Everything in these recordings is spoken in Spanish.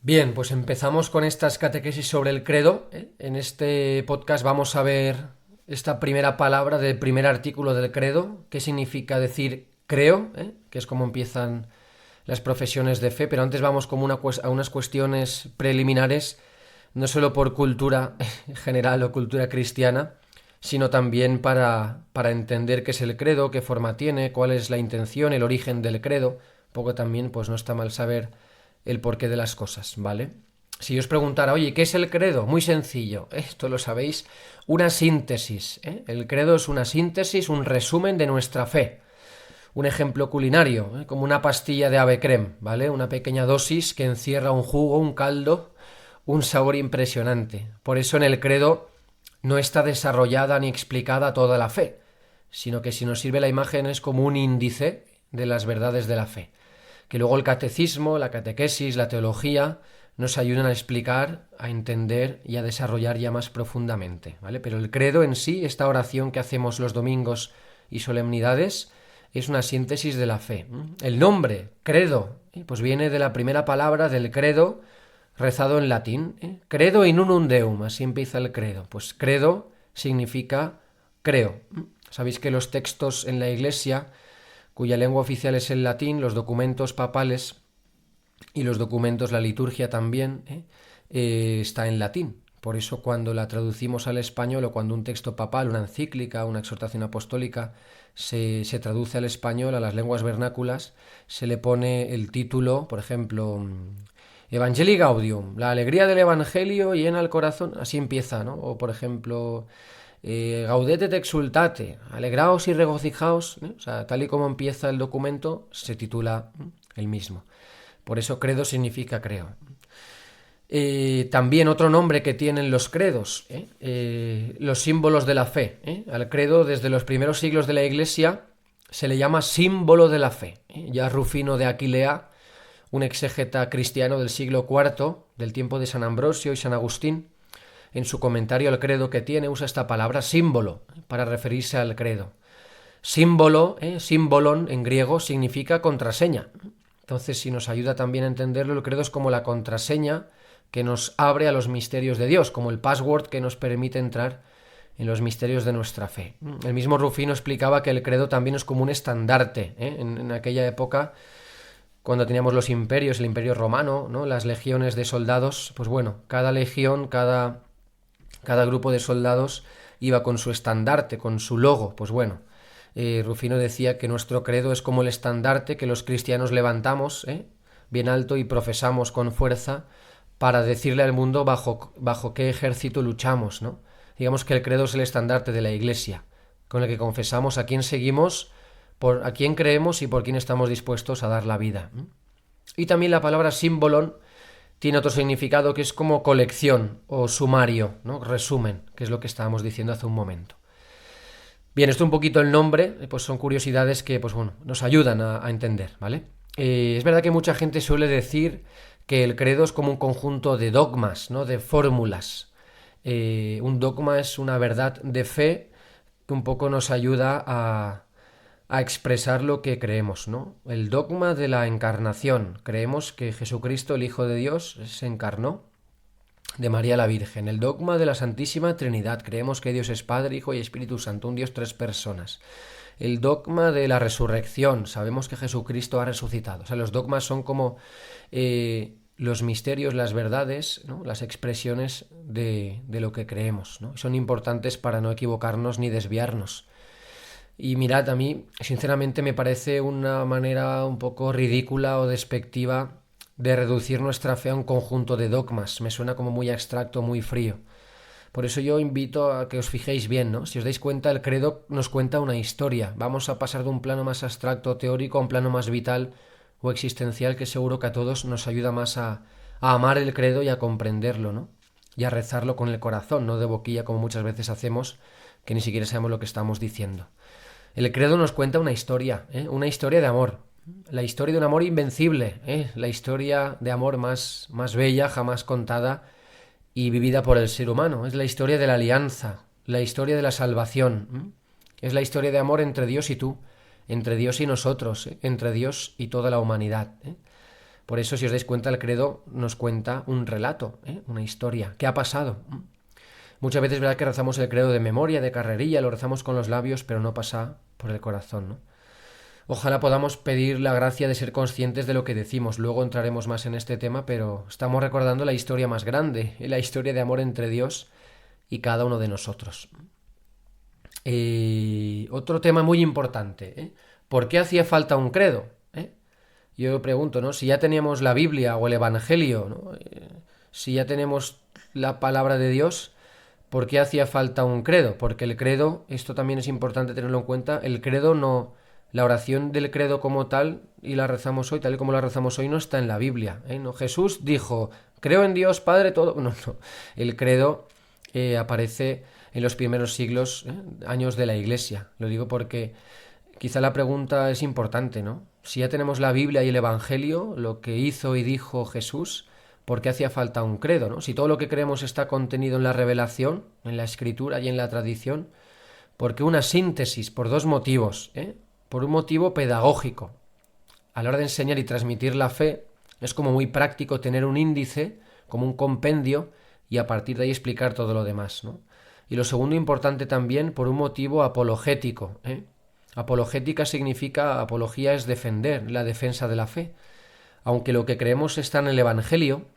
Bien, pues empezamos con estas catequesis sobre el credo. En este podcast vamos a ver esta primera palabra del primer artículo del credo, qué significa decir creo, que es como empiezan las profesiones de fe, pero antes vamos como a unas cuestiones preliminares, no solo por cultura general o cultura cristiana, sino también para entender qué es el credo, qué forma tiene, cuál es la intención, el origen del credo. Un poco también, pues no está mal saber el porqué de las cosas, ¿vale? Si yo os preguntara, oye, ¿qué es el credo? Muy sencillo, esto lo sabéis, una síntesis. El credo es una síntesis, un resumen de nuestra fe. Un ejemplo culinario, como una pastilla de ave creme, ¿vale? Una pequeña dosis que encierra un jugo, un caldo, un sabor impresionante. Por eso en el credo no está desarrollada ni explicada toda la fe, sino que si nos sirve la imagen es como un índice de las verdades de la fe. Que luego el catecismo, la catequesis, la teología nos ayudan a explicar, a entender y a desarrollar ya más profundamente, ¿vale? Pero el credo en sí, esta oración que hacemos los domingos y solemnidades, es una síntesis de la fe. El nombre, credo, pues viene de la primera palabra del credo rezado en latín. Credo in unum deum, así empieza el credo. Pues credo significa creo. Sabéis que los textos en la Iglesia, cuya lengua oficial es el latín, los documentos papales y los documentos, la liturgia también, está en latín. Por eso cuando la traducimos al español o cuando un texto papal, una encíclica, una exhortación apostólica, se traduce al español, a las lenguas vernáculas, se le pone el título, por ejemplo, Evangelii Gaudium, la alegría del Evangelio llena el corazón, así empieza, ¿no? O por ejemplo, Gaudete et exultate, alegraos y regocijaos, ¿eh? O sea, tal y como empieza el documento, se titula el mismo. Por eso credo significa creo. También otro nombre que tienen los credos, los símbolos de la fe. Al credo, desde los primeros siglos de la Iglesia, se le llama símbolo de la fe. Ya Rufino de Aquilea, un exégeta cristiano del siglo IV, del tiempo de San Ambrosio y San Agustín, en su comentario al credo que tiene, usa esta palabra símbolo para referirse al credo. Símbolo, símbolon en griego, significa contraseña. Entonces, si nos ayuda también a entenderlo, el credo es como la contraseña que nos abre a los misterios de Dios, como el password que nos permite entrar en los misterios de nuestra fe. El mismo Rufino explicaba que el credo también es como un estandarte. En aquella época, cuando teníamos los imperios, el imperio romano, ¿no? Las legiones de soldados, pues bueno, cada legión, cada grupo de soldados iba con su estandarte, con su logo. Pues bueno, Rufino decía que nuestro credo es como el estandarte que los cristianos levantamos bien alto y profesamos con fuerza para decirle al mundo bajo qué ejército luchamos, ¿no? Digamos que el credo es el estandarte de la Iglesia, con el que confesamos a quién seguimos, a quién creemos y por quién estamos dispuestos a dar la vida. Y también la palabra símbolon tiene otro significado que es como colección o sumario, ¿no? Resumen, que es lo que estábamos diciendo hace un momento. Bien, esto un poquito el nombre, pues son curiosidades que pues bueno, nos ayudan a entender, ¿vale? Es verdad que mucha gente suele decir que el credo es como un conjunto de dogmas, ¿no? De fórmulas. Un dogma es una verdad de fe que un poco nos ayuda a expresar lo que creemos, ¿no? El dogma de la encarnación. Creemos que Jesucristo, el Hijo de Dios, se encarnó de María la Virgen. El dogma de la Santísima Trinidad. Creemos que Dios es Padre, Hijo y Espíritu Santo, un Dios, tres personas. El dogma de la resurrección. Sabemos que Jesucristo ha resucitado. O sea, los dogmas son como los misterios, las verdades, ¿no? Las expresiones de lo que creemos, ¿no? Son importantes para no equivocarnos ni desviarnos. Y mirad, a mí sinceramente me parece una manera un poco ridícula o despectiva de reducir nuestra fe a un conjunto de dogmas. Me suena como muy abstracto, muy frío. Por eso yo invito a que os fijéis bien, ¿no? Si os dais cuenta, el credo nos cuenta una historia. Vamos a pasar de un plano más abstracto, teórico, a un plano más vital o existencial que seguro que a todos nos ayuda más a amar el credo y a comprenderlo, ¿no? Y a rezarlo con el corazón, no de boquilla como muchas veces hacemos, que ni siquiera sabemos lo que estamos diciendo. El credo nos cuenta una historia de amor, la historia de un amor invencible, la historia de amor más bella jamás contada y vivida por el ser humano. Es la historia de la alianza, la historia de la salvación. Es la historia de amor entre Dios y tú, entre Dios y nosotros, entre Dios y toda la humanidad. Por eso, si os dais cuenta, el credo nos cuenta un relato, una historia. ¿Qué ha pasado? Muchas veces es verdad que rezamos el credo de memoria, de carrerilla, lo rezamos con los labios, pero no pasa por el corazón, ¿no? Ojalá podamos pedir la gracia de ser conscientes de lo que decimos. Luego entraremos más en este tema, pero estamos recordando la historia más grande, la historia de amor entre Dios y cada uno de nosotros. Otro tema muy importante, ¿por qué hacía falta un credo? Yo pregunto, ¿no? Si ya teníamos la Biblia o el Evangelio, ¿no? Si ya tenemos la palabra de Dios, ¿por qué hacía falta un credo? Porque el credo, esto también es importante tenerlo en cuenta, el credo no, la oración del credo como tal, y la rezamos hoy, tal y como la rezamos hoy, no está en la Biblia, ¿no? Jesús dijo, creo en Dios Padre todo. No, no. El credo aparece en los primeros siglos, años de la Iglesia. Lo digo porque quizá la pregunta es importante, ¿no? Si ya tenemos la Biblia y el Evangelio, lo que hizo y dijo Jesús, ¿por qué hacía falta un credo, ¿no? Si todo lo que creemos está contenido en la revelación, en la escritura y en la tradición, ¿por qué una síntesis? Por dos motivos, Por un motivo pedagógico. A la hora de enseñar y transmitir la fe, es como muy práctico tener un índice, como un compendio, y a partir de ahí explicar todo lo demás, ¿no? Y lo segundo importante también, por un motivo apologético, Apologética significa, apología es defender, la defensa de la fe. Aunque lo que creemos está en el Evangelio,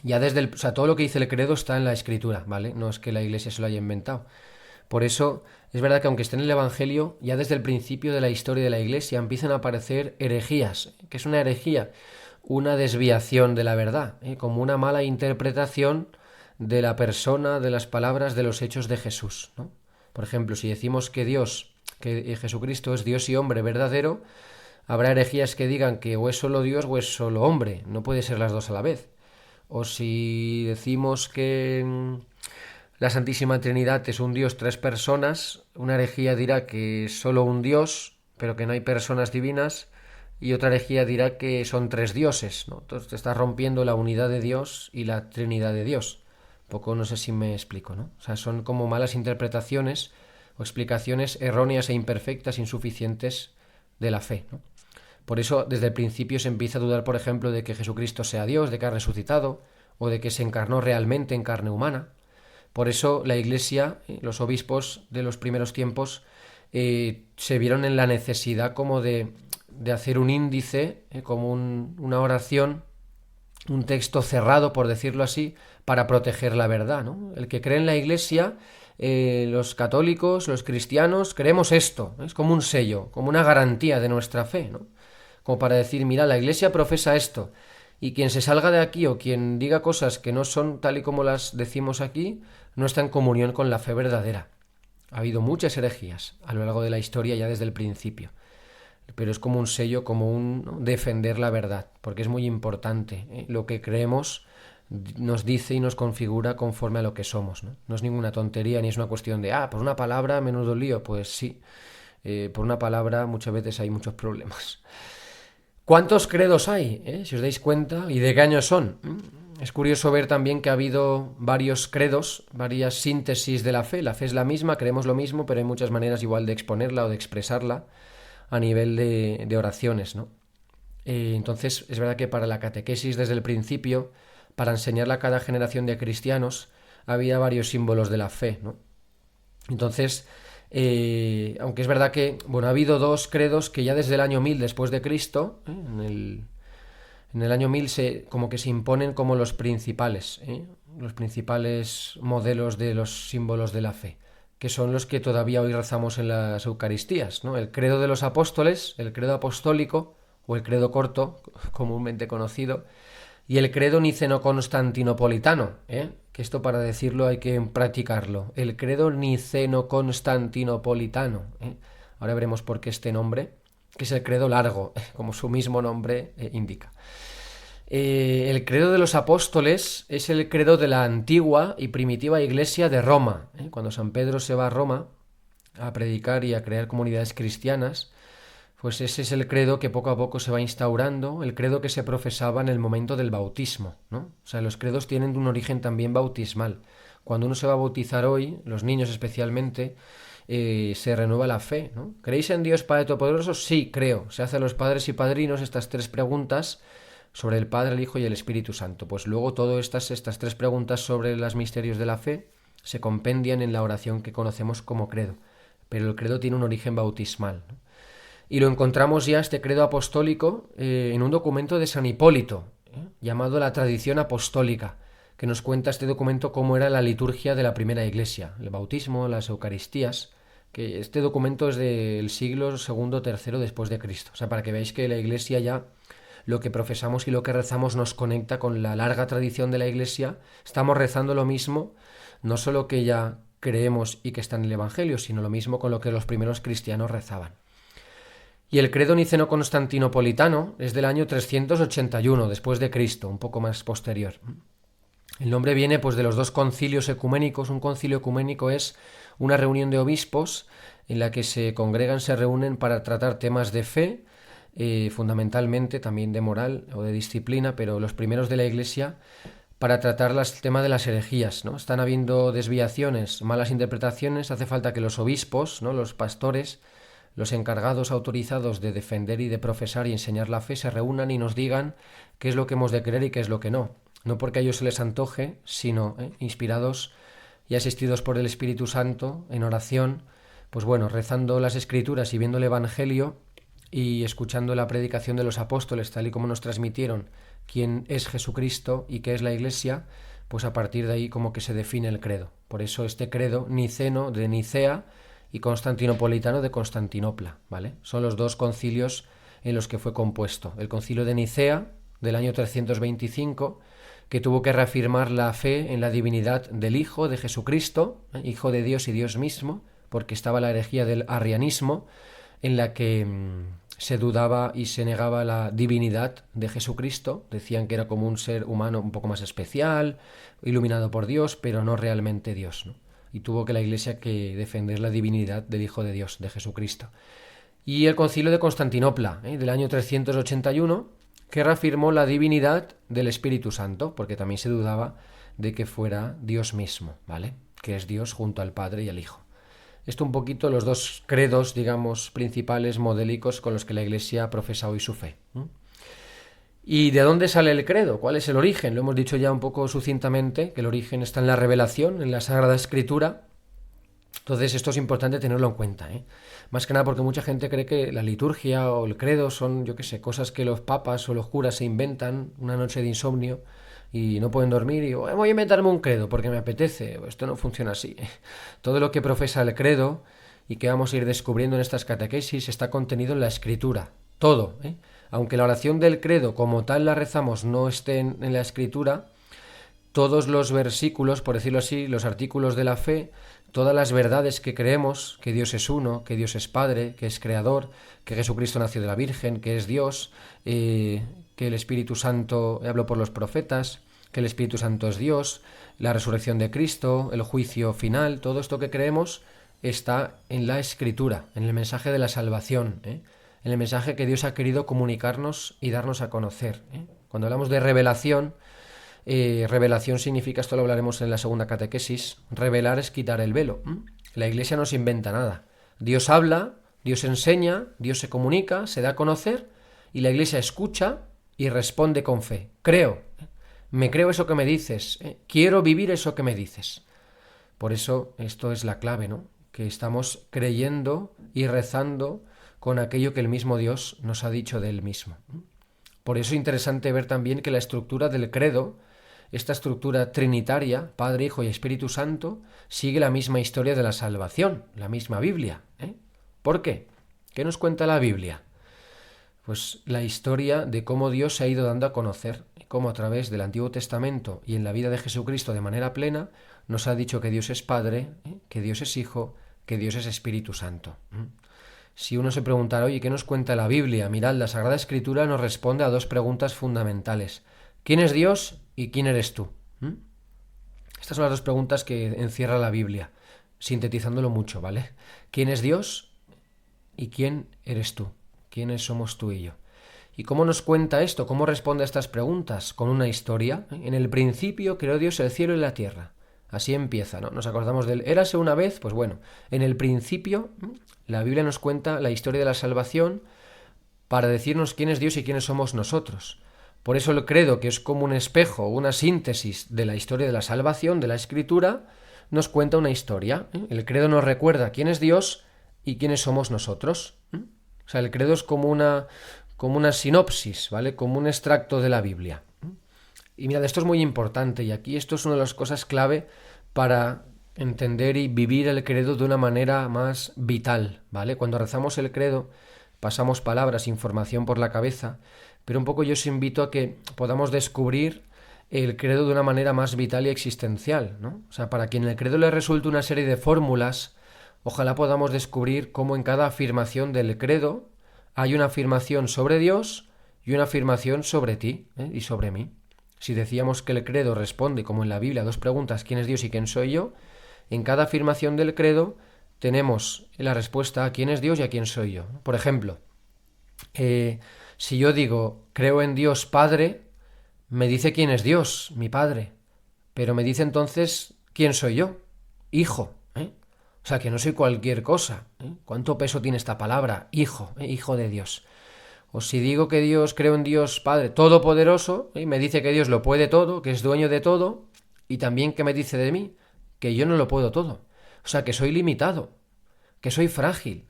ya desde o sea, todo lo que dice el credo está en la Escritura, ¿vale? No es que la Iglesia se lo haya inventado. Por eso es verdad que aunque esté en el Evangelio, ya desde el principio de la historia de la Iglesia empiezan a aparecer herejías. ¿Qué es una herejía? Una desviación de la verdad, como una mala interpretación de la persona, de las palabras, de los hechos de Jesús, ¿no? Por ejemplo, si decimos que Jesucristo es Dios y hombre verdadero, habrá herejías que digan que o es solo Dios o es solo hombre, no puede ser las dos a la vez. O si decimos que la Santísima Trinidad es un Dios, tres personas, una herejía dirá que es solo un Dios, pero que no hay personas divinas, y otra herejía dirá que son tres dioses, ¿no? Entonces te estás rompiendo la unidad de Dios y la Trinidad de Dios. Poco no sé si me explico, ¿no? O sea, son como malas interpretaciones o explicaciones erróneas e imperfectas, insuficientes de la fe, ¿no? Por eso, desde el principio se empieza a dudar, por ejemplo, de que Jesucristo sea Dios, de que ha resucitado, o de que se encarnó realmente en carne humana. Por eso la Iglesia, los obispos de los primeros tiempos, se vieron en la necesidad como de hacer un índice, como una oración, un texto cerrado, por decirlo así, para proteger la verdad, ¿no? El que cree en la Iglesia, los católicos, los cristianos, creemos esto, es como un sello, como una garantía de nuestra fe, ¿no? Como para decir, mira, la Iglesia profesa esto, y quien se salga de aquí o quien diga cosas que no son tal y como las decimos aquí, no está en comunión con la fe verdadera. Ha habido muchas herejías a lo largo de la historia ya desde el principio, pero es como un sello, como un defender la verdad, porque es muy importante, lo que creemos nos dice y nos configura conforme a lo que somos, ¿no? No es ninguna tontería ni es una cuestión de, por una palabra menudo lío. Pues sí, por una palabra muchas veces hay muchos problemas. ¿Cuántos credos hay? Si os dais cuenta, ¿y de qué año son? Es curioso ver también que ha habido varios credos, varias síntesis de la fe. La fe es la misma, creemos lo mismo, pero hay muchas maneras igual de exponerla o de expresarla a nivel de oraciones, ¿no? Entonces, es verdad que para la catequesis desde el principio, para enseñarla a cada generación de cristianos, había varios símbolos de la fe, ¿no? Entonces, aunque es verdad que, bueno, ha habido dos credos que ya desde el año 1000 después de Cristo, en el año 1000 como que se imponen como los principales modelos de los símbolos de la fe, que son los que todavía hoy rezamos en las Eucaristías, ¿no? El credo de los apóstoles, el credo apostólico, o el credo corto, comúnmente conocido, y el credo niceno-constantinopolitano, que esto para decirlo hay que practicarlo. El credo niceno-constantinopolitano. Ahora veremos por qué este nombre, que es el credo largo, como su mismo nombre indica. El credo de los apóstoles es el credo de la antigua y primitiva iglesia de Roma. Cuando San Pedro se va a Roma a predicar y a crear comunidades cristianas, pues ese es el credo que poco a poco se va instaurando, el credo que se profesaba en el momento del bautismo, ¿no? O sea, los credos tienen un origen también bautismal. Cuando uno se va a bautizar hoy, los niños especialmente, se renueva la fe, ¿no? ¿Creéis en Dios Padre Todopoderoso? Sí, creo. Se hace a los padres y padrinos estas tres preguntas sobre el Padre, el Hijo y el Espíritu Santo. Pues luego todas estas tres preguntas sobre los misterios de la fe se compendian en la oración que conocemos como credo. Pero el credo tiene un origen bautismal, ¿no? Y lo encontramos ya, este credo apostólico, en un documento de San Hipólito, llamado la Tradición Apostólica, que nos cuenta este documento cómo era la liturgia de la primera iglesia, el bautismo, las Eucaristías, que este documento es del siglo II, III después de Cristo. O sea, para que veáis que la iglesia ya, lo que profesamos y lo que rezamos nos conecta con la larga tradición de la iglesia. Estamos rezando lo mismo, no solo que ya creemos y que está en el Evangelio, sino lo mismo con lo que los primeros cristianos rezaban. Y el credo niceno-constantinopolitano es del año 381 después de Cristo, un poco más posterior. El nombre viene pues de los dos concilios ecuménicos. Un concilio ecuménico es una reunión de obispos en la que se congregan, se reúnen para tratar temas de fe, fundamentalmente también de moral o de disciplina, pero los primeros de la Iglesia, para tratar el tema de las herejías, ¿no? Están habiendo desviaciones, malas interpretaciones, hace falta que los obispos, ¿no?, los pastores, los encargados autorizados de defender y de profesar y enseñar la fe, se reúnan y nos digan qué es lo que hemos de creer y qué es lo que no. No porque a ellos se les antoje, sino inspirados y asistidos por el Espíritu Santo en oración, pues bueno, rezando las Escrituras y viendo el Evangelio y escuchando la predicación de los apóstoles, tal y como nos transmitieron quién es Jesucristo y qué es la Iglesia, pues a partir de ahí como que se define el credo. Por eso este credo niceno de Nicea y constantinopolitano de Constantinopla, ¿vale? Son los dos concilios en los que fue compuesto. El concilio de Nicea, del año 325, que tuvo que reafirmar la fe en la divinidad del Hijo de Jesucristo, Hijo de Dios y Dios mismo, porque estaba la herejía del arrianismo, en la que se dudaba y se negaba la divinidad de Jesucristo. Decían que era como un ser humano un poco más especial, iluminado por Dios, pero no realmente Dios, ¿no? Y tuvo que la Iglesia que defender la divinidad del Hijo de Dios, de Jesucristo. Y el concilio de Constantinopla, del año 381, que reafirmó la divinidad del Espíritu Santo, porque también se dudaba de que fuera Dios mismo, ¿vale? Que es Dios junto al Padre y al Hijo. Esto un poquito los dos credos, digamos, principales, modélicos, con los que la Iglesia profesa hoy su fe. ¿Y de dónde sale el credo? ¿Cuál es el origen? Lo hemos dicho ya un poco sucintamente, que el origen está en la revelación, en la Sagrada Escritura. Entonces esto es importante tenerlo en cuenta, ¿eh? Más que nada porque mucha gente cree que la liturgia o el credo son, yo qué sé, cosas que los papas o los curas se inventan una noche de insomnio y no pueden dormir y voy a inventarme un credo porque me apetece. Esto no funciona así. Todo lo que profesa el credo y que vamos a ir descubriendo en estas catequesis está contenido en la Escritura. Todo, ¿eh? Aunque la oración del credo como tal la rezamos no esté en la Escritura, todos los versículos, por decirlo así, los artículos de la fe, todas las verdades que creemos, que Dios es uno, que Dios es Padre, que es Creador, que Jesucristo nació de la Virgen, que es Dios, que el Espíritu Santo, hablo por los profetas, que el Espíritu Santo es Dios, la resurrección de Cristo, el juicio final, todo esto que creemos está en la Escritura, en el mensaje de la salvación, en el mensaje que Dios ha querido comunicarnos y darnos a conocer. Cuando hablamos de revelación, revelación significa, esto lo hablaremos en la segunda catequesis, revelar es quitar el velo. La Iglesia no se inventa nada. Dios habla, Dios enseña, Dios se comunica, se da a conocer y la Iglesia escucha y responde con fe. Creo, me creo eso que me dices, quiero vivir eso que me dices. Por eso esto es la clave, ¿no? Que estamos creyendo y rezando con aquello que el mismo Dios nos ha dicho de él mismo. Por eso es interesante ver también que la estructura del credo, esta estructura trinitaria, Padre, Hijo y Espíritu Santo, sigue la misma historia de la salvación, la misma Biblia. ¿Por qué? ¿Qué nos cuenta la Biblia? Pues la historia de cómo Dios se ha ido dando a conocer, cómo a través del Antiguo Testamento y en la vida de Jesucristo de manera plena, nos ha dicho que Dios es Padre, que Dios es Hijo, que Dios es Espíritu Santo. Si uno se preguntara, oye, ¿qué nos cuenta la Biblia? Mirad, la Sagrada Escritura nos responde a dos preguntas fundamentales. ¿Quién es Dios y quién eres tú? Estas son las dos preguntas que encierra la Biblia, sintetizándolo mucho, ¿vale? ¿Quién es Dios y quién eres tú? ¿Quiénes somos tú y yo? ¿Y cómo nos cuenta esto? ¿Cómo responde a estas preguntas? Con una historia. En el principio creó Dios el cielo y la tierra. Así empieza, ¿no? Nos acordamos del érase una vez, pues bueno, en el principio la Biblia nos cuenta la historia de la salvación para decirnos quién es Dios y quiénes somos nosotros. Por eso el credo, que es como un espejo, una síntesis de la historia de la salvación, de la Escritura, nos cuenta una historia. El credo nos recuerda quién es Dios y quiénes somos nosotros. O sea, el credo es como una sinopsis, ¿vale? Como un extracto de la Biblia. Y mirad, esto es muy importante y aquí esto es una de las cosas clave para entender y vivir el credo de una manera más vital, ¿vale? Cuando rezamos el credo pasamos palabras, información por la cabeza, pero un poco yo os invito a que podamos descubrir el credo de una manera más vital y existencial, ¿no? O sea, para quien el credo le resulte una serie de fórmulas, ojalá podamos descubrir cómo en cada afirmación del credo hay una afirmación sobre Dios y una afirmación sobre ti, y sobre mí. Si decíamos que el credo responde, como en la Biblia, a dos preguntas, ¿quién es Dios y quién soy yo? En cada afirmación del credo tenemos la respuesta a quién es Dios y a quién soy yo. Por ejemplo, si yo digo creo en Dios Padre, me dice quién es Dios, mi Padre, pero me dice entonces quién soy yo, hijo. O sea, que no soy cualquier cosa. ¿Cuánto peso tiene esta palabra? Hijo, hijo de Dios. O si digo que Dios, creo en Dios Padre Todopoderoso, me dice que Dios lo puede todo, que es dueño de todo, y también que me dice de mí que yo no lo puedo todo. O sea, que soy limitado, que soy frágil,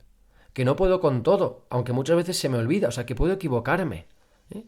que no puedo con todo, aunque muchas veces se me olvida, o sea, que puedo equivocarme,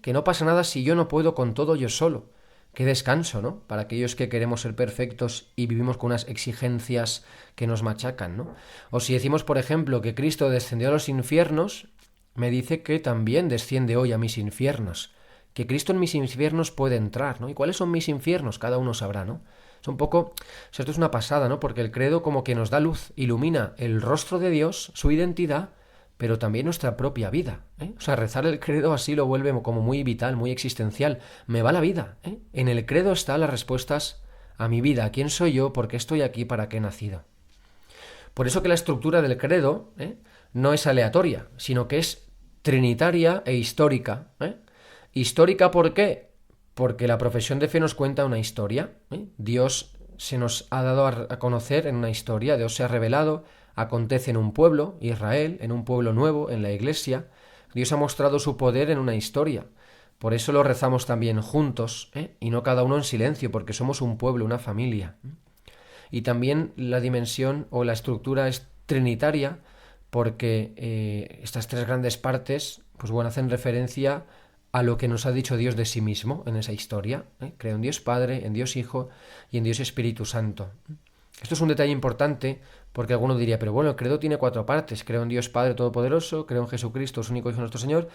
que no pasa nada si yo no puedo con todo yo solo. Qué descanso, ¿no? Para aquellos que queremos ser perfectos y vivimos con unas exigencias que nos machacan, ¿no? O si decimos, por ejemplo, que Cristo descendió a los infiernos, me dice que también desciende hoy a mis infiernos, que Cristo en mis infiernos puede entrar, ¿no? ¿Y cuáles son mis infiernos? Cada uno sabrá, ¿no? Es un poco, o sea, esto es una pasada, ¿no? Porque el credo como que nos da luz, ilumina el rostro de Dios, su identidad, pero también nuestra propia vida, O sea, rezar el credo así lo vuelve como muy vital, muy existencial. Me va la vida, En el credo están las respuestas a mi vida, quién soy yo, por qué estoy aquí, para qué he nacido. Por eso que la estructura del credo no es aleatoria, sino que es trinitaria e histórica. ¿Histórica por qué? Porque la profesión de fe nos cuenta una historia. Dios se nos ha dado a conocer en una historia, Dios se ha revelado, acontece en un pueblo, Israel, en un pueblo nuevo, en la Iglesia. Dios ha mostrado su poder en una historia. Por eso lo rezamos también juntos, y no cada uno en silencio, porque somos un pueblo, una familia. Y también la dimensión o la estructura es trinitaria, porque estas tres grandes partes, pues bueno, hacen referencia a lo que nos ha dicho Dios de sí mismo en esa historia. Creo en Dios Padre, en Dios Hijo y en Dios Espíritu Santo. Esto es un detalle importante porque alguno diría, pero bueno, el credo tiene cuatro partes. Creo en Dios Padre Todopoderoso, creo en Jesucristo, su único Hijo nuestro Señor,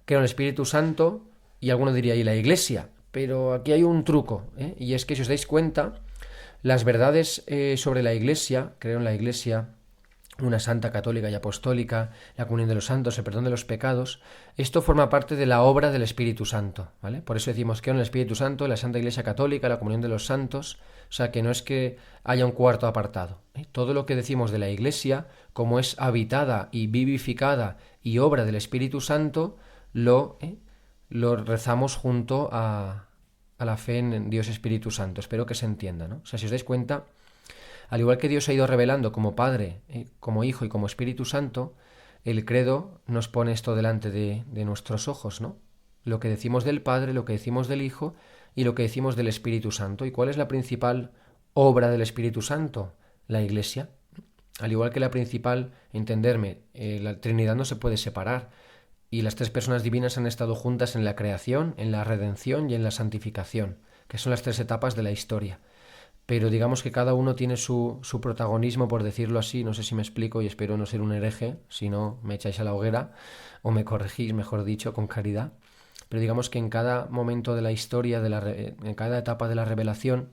creo en el Espíritu Santo, y alguno diría, ¿y la Iglesia? Pero aquí hay un truco, y es que si os dais cuenta, las verdades sobre la Iglesia, creo en la Iglesia, una santa, católica y apostólica, la comunión de los santos, el perdón de los pecados, esto forma parte de la obra del Espíritu Santo, ¿vale? Por eso decimos que en el Espíritu Santo, la Santa Iglesia Católica, la comunión de los santos, o sea que no es que haya un cuarto apartado. Todo lo que decimos de la Iglesia, como es habitada y vivificada y obra del Espíritu Santo, lo rezamos junto a la fe en Dios Espíritu Santo. Espero que se entienda, ¿no? O sea, si os dais cuenta, al igual que Dios ha ido revelando como Padre, como Hijo y como Espíritu Santo, el credo nos pone esto delante de nuestros ojos, ¿no? Lo que decimos del Padre, lo que decimos del Hijo y lo que decimos del Espíritu Santo. ¿Y cuál es la principal obra del Espíritu Santo? La Iglesia. Al igual que la principal, entenderme, la Trinidad no se puede separar. Y las tres personas divinas han estado juntas en la creación, en la redención y en la santificación, que son las tres etapas de la historia. Pero digamos que cada uno tiene su protagonismo, por decirlo así, no sé si me explico y espero no ser un hereje, si no me echáis a la hoguera o me corregís, mejor dicho, con caridad. Pero digamos que en cada momento de la historia, en cada etapa de la revelación,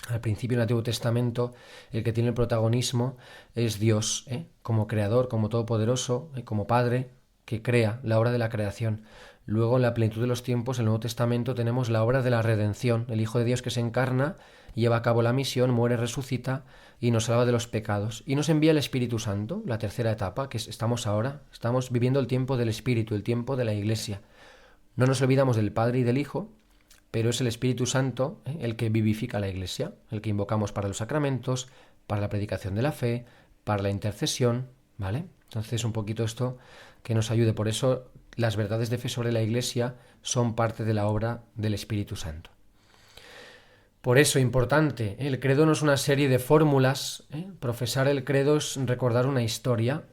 al principio en el Antiguo Testamento, el que tiene el protagonismo es Dios, como creador, como todopoderoso, como Padre, que crea la obra de la creación. Luego, en la plenitud de los tiempos, en el Nuevo Testamento, tenemos la obra de la redención, el Hijo de Dios que se encarna, lleva a cabo la misión, muere, resucita y nos salva de los pecados. Y nos envía el Espíritu Santo, la tercera etapa, que estamos ahora. Estamos viviendo el tiempo del Espíritu, el tiempo de la Iglesia. No nos olvidamos del Padre y del Hijo, pero es el Espíritu Santo el que vivifica la Iglesia, el que invocamos para los sacramentos, para la predicación de la fe, para la intercesión, ¿vale? Entonces, un poquito esto que nos ayude. Por eso las verdades de fe sobre la Iglesia son parte de la obra del Espíritu Santo. Por eso, importante, el credo no es una serie de fórmulas, profesar el credo es recordar una historia,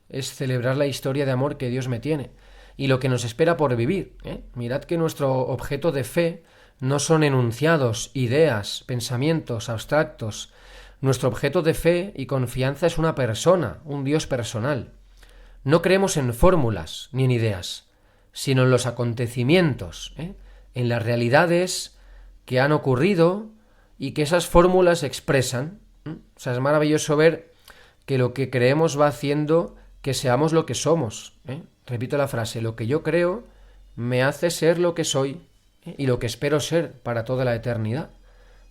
es celebrar la historia de amor que Dios me tiene y lo que nos espera por vivir. Mirad que nuestro objeto de fe no son enunciados, ideas, pensamientos abstractos. Nuestro objeto de fe y confianza es una persona, un Dios personal. No creemos en fórmulas ni en ideas, sino en los acontecimientos, en las realidades que han ocurrido y que esas fórmulas expresan. O sea, es maravilloso ver que lo que creemos va haciendo que seamos lo que somos. Repito la frase, lo que yo creo me hace ser lo que soy y lo que espero ser para toda la eternidad.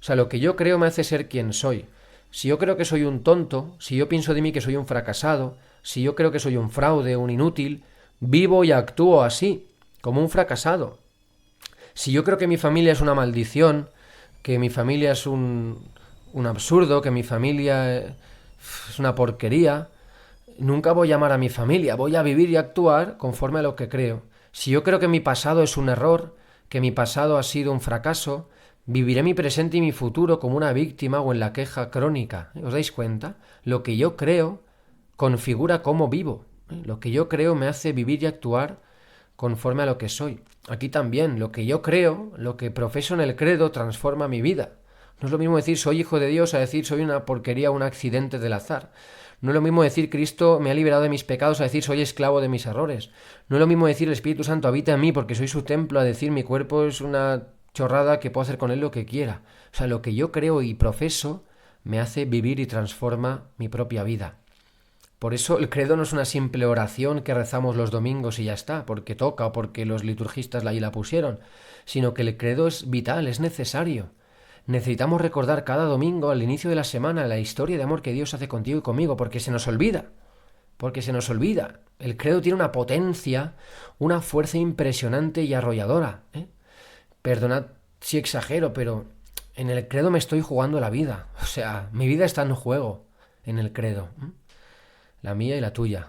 O sea, lo que yo creo me hace ser quien soy. Si yo creo que soy un tonto, si yo pienso de mí que soy un fracasado, si yo creo que soy un fraude, un inútil, vivo y actúo así, como un fracasado. Si yo creo que mi familia es una maldición, que mi familia es un absurdo, que mi familia es una porquería, nunca voy a amar a mi familia, voy a vivir y actuar conforme a lo que creo. Si yo creo que mi pasado es un error, que mi pasado ha sido un fracaso, viviré mi presente y mi futuro como una víctima o en la queja crónica. ¿Os dais cuenta? Lo que yo creo configura cómo vivo. Lo que yo creo me hace vivir y actuar conforme a lo que soy. Aquí también, lo que yo creo, lo que profeso en el credo, transforma mi vida. No es lo mismo decir soy hijo de Dios a decir soy una porquería, un accidente del azar. No es lo mismo decir Cristo me ha liberado de mis pecados a decir soy esclavo de mis errores. No es lo mismo decir el Espíritu Santo habita en mí porque soy su templo a decir mi cuerpo es una chorrada que puedo hacer con él lo que quiera. O sea, lo que yo creo y profeso me hace vivir y transforma mi propia vida. Por eso el credo no es una simple oración que rezamos los domingos y ya está, porque toca o porque los liturgistas ahí la pusieron, sino que el credo es vital, es necesario. Necesitamos recordar cada domingo al inicio de la semana la historia de amor que Dios hace contigo y conmigo, porque se nos olvida. El credo tiene una potencia, una fuerza impresionante y arrolladora. Perdonad si exagero, pero en el credo me estoy jugando la vida. O sea, mi vida está en juego en el credo. La mía y la tuya,